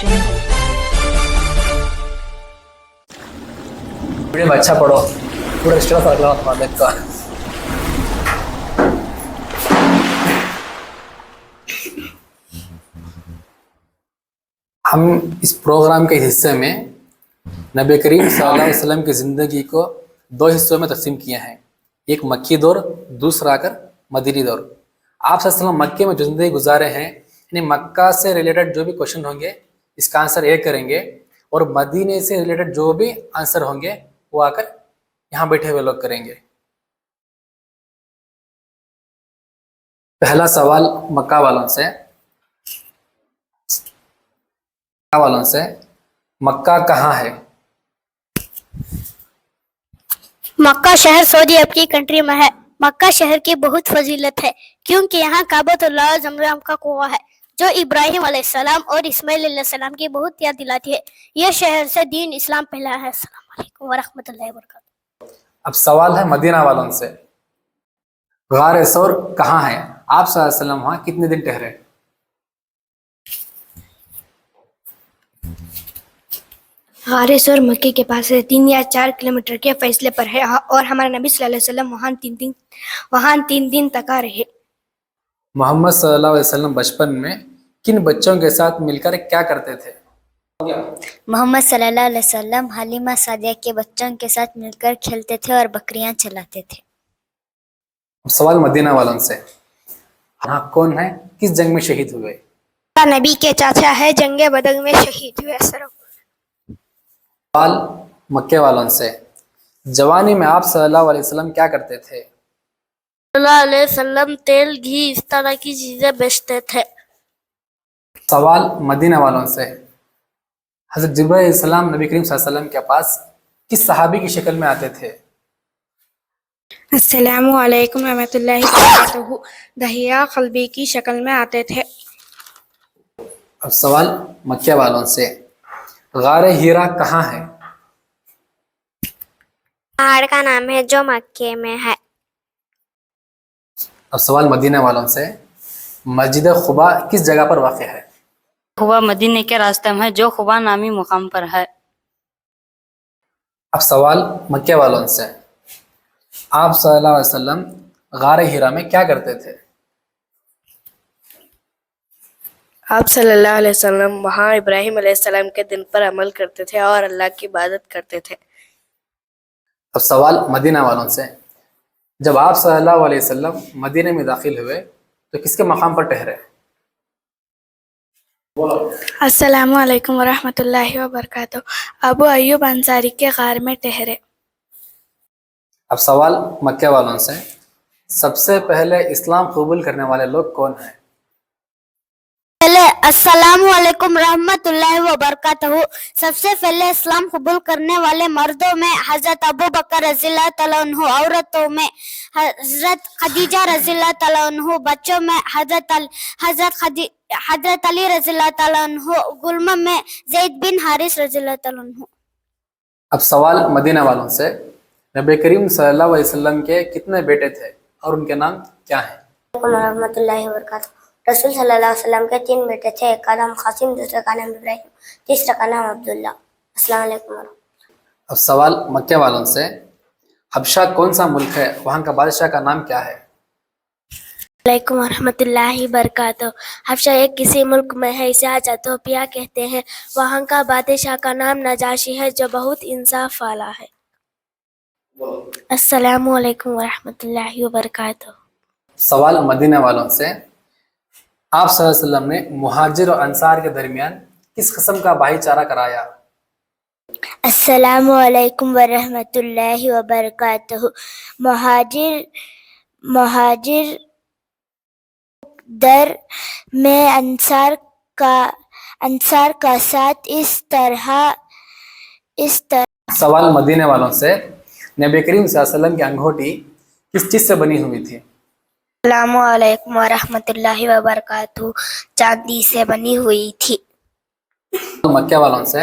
Video में अच्छा पढ़ो, पूरा स्टेटस रख लो तुम्हारा देख का। हम इस प्रोग्राम के हिस्से में नबी करीम सल्लल्लाहु अलैहि वसल्लम की ज़िंदगी को दो हिस्सों में तकसीम किए हैं, एक मक्की दौर, दूसरा आकर मदीनी दौर। आप सल्लल्लाहु अलैहि वसल्लम मक्के में जो ज़िंदगी गुजारे हैं, यानी मक्का से रिलेटेड जो भी क्वेश्चन होंगे इसका आंसर ए करेंगे, और मदीने से रिलेटेड जो भी आंसर होंगे वो आकर यहाँ बैठे हुए लोग करेंगे। पहला सवाल मक्का वालों से, मक्का कहाँ है? मक्का शहर सऊदी अरब की कंट्री में है। मक्का शहर की बहुत फजीलत है क्योंकि यहाँ काबतुल्लाह ज़मज़म का कुआं है जो इब्राहिम अलैहिस्सलाम और इस्माइल अलैहिस्सलाम की बहुत याद दिलाती है। यह शहर से दीन इस्लाम फैला है। अस्सलाम वालेकुम व रहमतुल्लाहि व बरकातहू। अब सवाल है मदीना वालों से, गार सौर कहाँ है? आप सल्लल्लाहु अलैहि वसल्लम वहाँ कितने दिन ठहरे? गार सौर मक्के के पास से 3 या 4 किलोमीटर के फैसले पर है और हमारे नबी सल्लल्लाहु अलैहि वसल्लम वहाँ 3 दिन तक रहे। मोहम्मद सल्लल्लाहु अलैहि वसल्लम बचपन में किन बच्चों के साथ मिलकर क्या करते थे? मोहम्मद सल्लल्लाहु अलैहि वसल्लम हलीमा सादिया के बच्चों के साथ मिलकर खेलते थे और बकरियां चलाते थे। सवाल मदीना वालों से, हाँ कौन है, किस जंग में शहीद हुए? नबी के चाचा है, जंगे बदर में शहीद हुए। सवाल मक्के वालों से, जवानी में आप सल्लल्लाहु अलैहि वसल्लम क्या करते थे? सल्लल्लाहु अलैहि वसल्लम तेल, घी इस तरह की चीजें बेचते थे। सवाल मदीना वालों से, हज़रत जिब्राइल अलैहिस्सलाम नबी करीम सल्लल्लाहु अलैहि वसल्लम के पास किस सहाबी की शक्ल में आते थे? अस्सलामु अलैकुम रहमतुल्लाहि व बरकातहू, दहिया क़ल्बी की शक्ल में आते थे। अब सवाल मक्के वालों से, गार हीरा कहाँ है? पहाड़ का नाम है जो मक्के में है। अब सवाल मदीना वालों से, मस्जिद खुबा किस जगह पर वाक़ है? खुबा मदीने के रास्ते में है जो खुबा नामी मुकाम पर है। अब सवाल मक्के वालों से, आप सल्लल्लाहु अलैहि वसल्लम गार हीरा में क्या करते थे? आप सल्लल्लाहु अलैहि वसल्लम वहाँ इब्राहिम अलैहिस्सलाम के दिन पर अमल करते थे और अल्लाह की इबादत करते थे। अब सवाल मदीना वालों से, जब आप सल्लल्लाहु अलैहि वसल्लम मदीने में दाखिल हुए तो किसके मकाम पर ठहरे? अस्सलामु अलैकुम व रहमतुल्लाहि व बरकातहू, अबू अय्यूब अंसारी के गार में ठहरे। अब सवाल मक्के वालों से, सबसे पहले इस्लाम कबूल करने वाले लोग कौन हैं? अस्सलामु अलैकुम रहमतुल्लाहि व बरकातहू। सबसे पहले इस्लाम कबूल करने वाले मर्दों में हजरत अबू बकर रज़ियल्लाहु तआला अन्हु, औरतों में हजरत खदीजा रज़ियल्लाहु तआला अन्हु, बच्चों में हजरत अली रज़ियल्लाहु तआला अन्हु, गुलामों में ज़ैद बिन हारिस रज़ियल्लाहु तआला अन्हु। अब सवाल मदीना वालों से, नबी करीम सल्लल्लाहु अलैहि वसल्लम के कितने बेटे थे और उनके नाम क्या हैं? रहमतुल्लाहि व बरकातहू। रसूल सल्लल्लाहु अलैहि वसल्लम के 3 बेटे थे, एक का नाम कासिम, दूसरे का नाम इब्राहिम, तीसरे का नाम अब्दुल्ला। अस्सलाम वालेकुम। अब सवाल मक्के वालों से, हबशा कौन सा मुल्क है, वहाँ का बादशाह का नाम क्या है? अलैकुम रहमतुल्लाहि बरकातहू। हबशा एक किसी मुल्क में है, इसे आज इथियोपिया कहते हैं। वहाँ का बादशाह का नाम नजाशी है जो बहुत इंसाफ वाला है। अस्सलामु अलैकुम रहमतुल्लाहि व बरकातहू। सवाल मदीना वालों से, आप सल्लल्लाहु अलैहि वसल्लम ने मुहाजिर और अंसार के दरमियान किस किस्म का भाईचारा कराया? अस्सलामु अलैकुम व रहमतुल्लाहि व बरकातहू। मुहाजिर दर में अंसार का साथ इस तरह। सवाल मदीने वालों से, नबी करीम सल्लल्लाहु अलैहि वसल्लम की अंगूठी किस चीज से बनी हुई थी? अस्सलामु अलैकुम व रहमतुल्लाहि व बरकातहू, चांदी से बनी हुई थी। मक्के वालों से,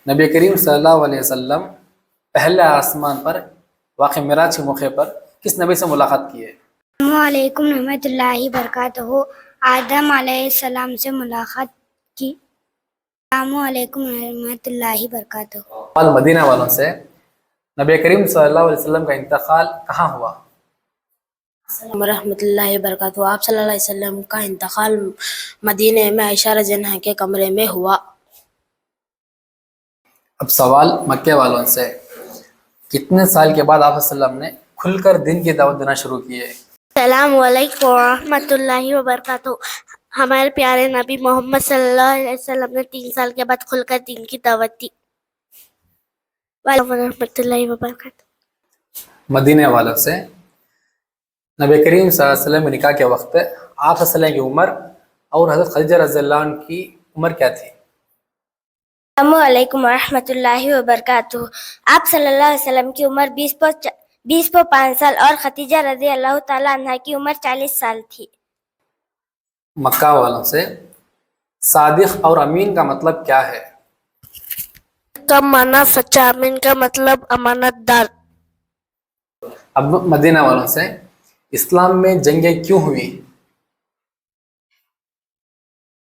नबी करीम सल्लल्लाहु अलैहि वसल्लम पहले आसमान पर वाक़े मिराज के मौके पर किस नबी से मुलाकात की है? अस्सलामु अलैकुम रहमतुल्लाहि व बरकातहू, आदम अलैहिस्सलाम से मुलाकात की। السلام علیکم ورحمۃ اللہ وبرکاتہ. سوال مدینہ والوں سے، نبی کریم صلی اللہ علیہ وسلم کا انتقال کہاں ہوا؟ ورحمۃ اللہ وبرکاتہ. آپ صلی اللہ علیہ وسلم کا انتقال مدینہ میں عائشہ رضی اللہ عنہا کے کمرے میں ہوا. اب سوال مکہ والوں سے، کتنے سال کے بعد آپ صلی اللہ علیہ وسلم نے کھل کر دین کی دعوت دینا شروع کی ہے؟ السلام علیکم ورحمۃ اللہ وبرکاتہ. ہمارے پیارے نبی محمد صلی اللہ علیہ وسلم نے 3 سال کے بعد کھل کر دین کی دعوت دی. وعلیکم ورحمۃ اللہ وبرکاتہ. مدینہ والوں سے، نبی کریم صلی اللہ علیہ وسلم کے نکاح کے وقت آپ صلی اللہ علیہ وسلم کی عمر اور حضرت خدیجہ رضی اللہ عنہ کی عمر کیا تھی؟ السلام علیکم ورحمۃ اللہ وبرکاتہ. آپ صلی اللہ علیہ وسلم کی عمر 20.5 سال اور خدیجہ رضی اللہ تعالیٰ عنہ کی عمر 40 سال تھی. مکہ والوں سے، صادق اور امین کا مطلب کیا ہے؟ کا معنی سچا، امین کا مطلب امانت دار. اب مدینہ والوں سے، اسلام میں جنگیں کیوں ہوئی؟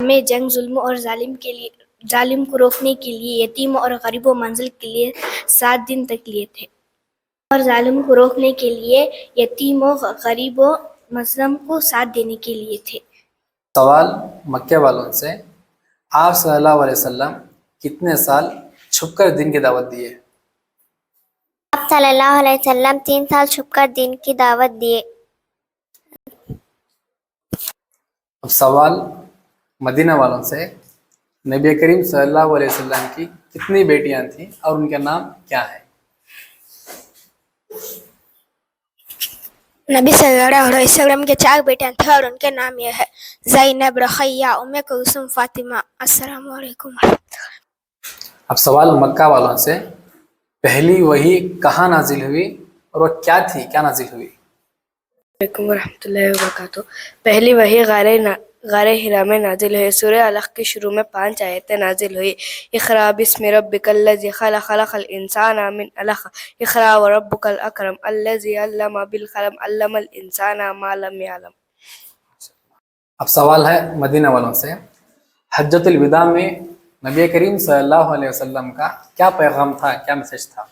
ہمیں جنگ ظلم اور ظالم کو روکنے کے لیے، یتیم اور غریب و منزل کے لیے 7 دن تک لیے تھے. اور ظالم کو روکنے کے لیے یتیم و غریب و مظلوم کو ساتھ دینے کے لیے تھے. سوال مکہ والوں سے، آپ صلی اللہ علیہ وسلم کتنے سال چھپ کر دین کی دعوت دیے؟ آپ صلی اللہ علیہ وسلم 3 سال چھپ کر دین کی دعوت دیے. اب سوال مدینہ والوں سے، نبی کریم صلی اللہ علیہ وسلم کی کتنی بیٹیاں تھیں اور ان کے نام کیا ہے؟ نبی صلی اللہ علیہ وسلم کے 4 بیٹیاں تھیں اور ان کے نام یہ ہے: زینب، رقیہ، ام کلثوم، فاطمہ. السلام علیکم. اب سوال مکہ والوں سے، پہلی وحی کہاں نازل ہوئی اور وہ کیا تھی، کیا نازل ہوئی؟ علیکم ورحمۃ اللہ وبرکاتہ. پہلی وحی غار حرا میں نازل ہوئی. سورہ علق کی شروع میں 5 آیتیں نازل ہوئی. اقرأ بسم ربک الذی خلق، خلق الانسان من علق. اقرأ وربک الاکرم الذی علم بالقلم، علم الانسان ما لم یعلم. اب سوال ہے مدینہ والوں سے، حجۃ الوداع میں نبی کریم صلی اللہ علیہ وسلم کا کیا پیغام تھا، کیا میسج تھا؟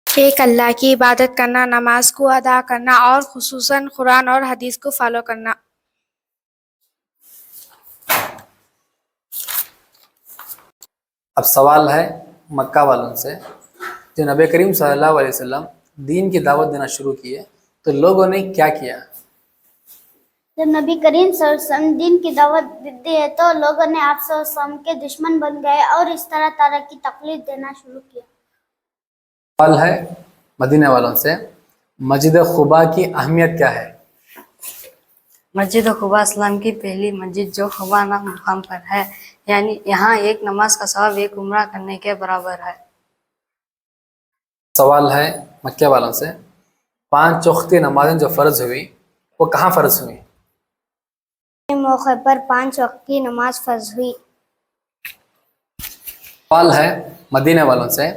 ایک اللہ کی عبادت کرنا، نماز کو ادا کرنا اور خصوصاً قرآن اور حدیث کو فالو کرنا. اب سوال ہے مکہ والوں سے، جو نبی کریم صلی اللہ علیہ وسلم دین کی دعوت دینا شروع کیے تو لوگوں نے کیا کیا؟ جب نبی کریم صلی اللہ علیہ وسلم دین کی دعوت دی ہے تو لوگوں نے آپ صلی اللہ علیہ وسلم کے دشمن بن گئے اور اس طرح کی تقلید دینا شروع کیا. سوال ہے مدینہ والوں سے، مسجد قباء کی اہمیت کیا ہے؟ مسجد قباء اسلام کی پہلی مسجد جو قباء نام مقام پر ہے، یعنی یہاں ایک نماز کا ثواب ایک عمرہ کرنے کے برابر ہے. سوال ہے مکہ والوں سے، 5 وقتی نمازیں جو فرض ہوئی وہ کہاں فرض ہوئی؟ موقع پر 5 وقت کی نماز فرض ہوئی. سوال ہے مدینہ والوں سے،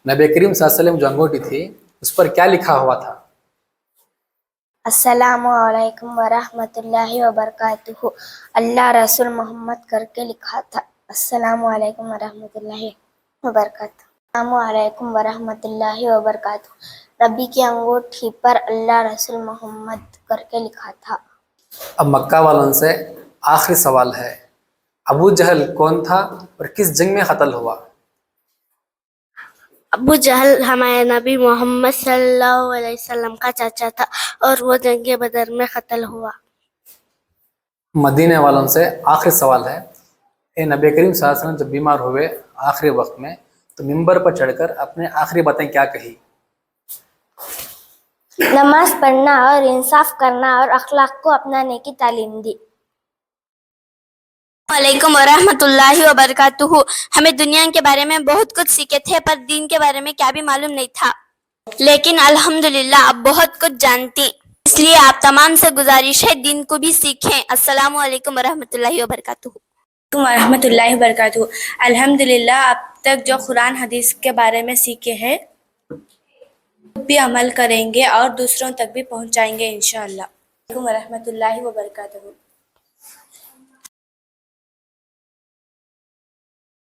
نبی کریم صلی اللہ علیہ وسلم جو انگوٹھی تھی اس پر کیا لکھا ہوا تھا؟ السلام علیکم ورحمۃ اللہ وبرکاتہ. اللہ رسول محمد کر کے لکھا تھا. السلام علیکم ورحمۃ اللہ وبرکاتہ. السلام علیکم ورحمۃ اللہ وبرکاتہ. نبی کی انگوٹھی پر اللہ رسول محمد کر کے لکھا تھا. اب مکہ والوں سے آخری سوال ہے، ابو جہل کون تھا اور کس جنگ میں قتل ہوا؟ ابو جہل ہمارے نبی محمد صلی اللہ علیہ وسلم کا چاچا تھا اور وہ جنگ بدر میں قتل ہوا. مدینہ والوں سے آخری سوال ہے، اے نبی کریم صلی اللہ علیہ وسلم جب بیمار ہوئے آخری وقت میں تو ممبر پر چڑھ کر اپنے آخری باتیں کیا کہی؟ نماز پڑھنا اور انصاف کرنا اور اخلاق کو اپنانے کی تعلیم دی. وعلیکم ورحمۃ اللہ وبرکاتہ. ہمیں دنیا کے بارے میں بہت کچھ سیکھے تھے پر دین کے بارے میں کیا بھی معلوم نہیں تھا، لیکن الحمدللہ اب بہت کچھ جانتی. اس لیے آپ تمام سے گزارش ہے دین کو بھی سیکھیں. السلام علیکم ورحمۃ اللہ وبرکاتہ. ورحمۃ اللہ وبرکاتہ. الحمدللہ اب تک جو قرآن حدیث کے بارے میں سیکھے ہیں بھی عمل کریں گے اور دوسروں تک بھی پہنچائیں گے انشاءاللہ. السلام علیکم ورحمۃ اللہ وبرکاتہ.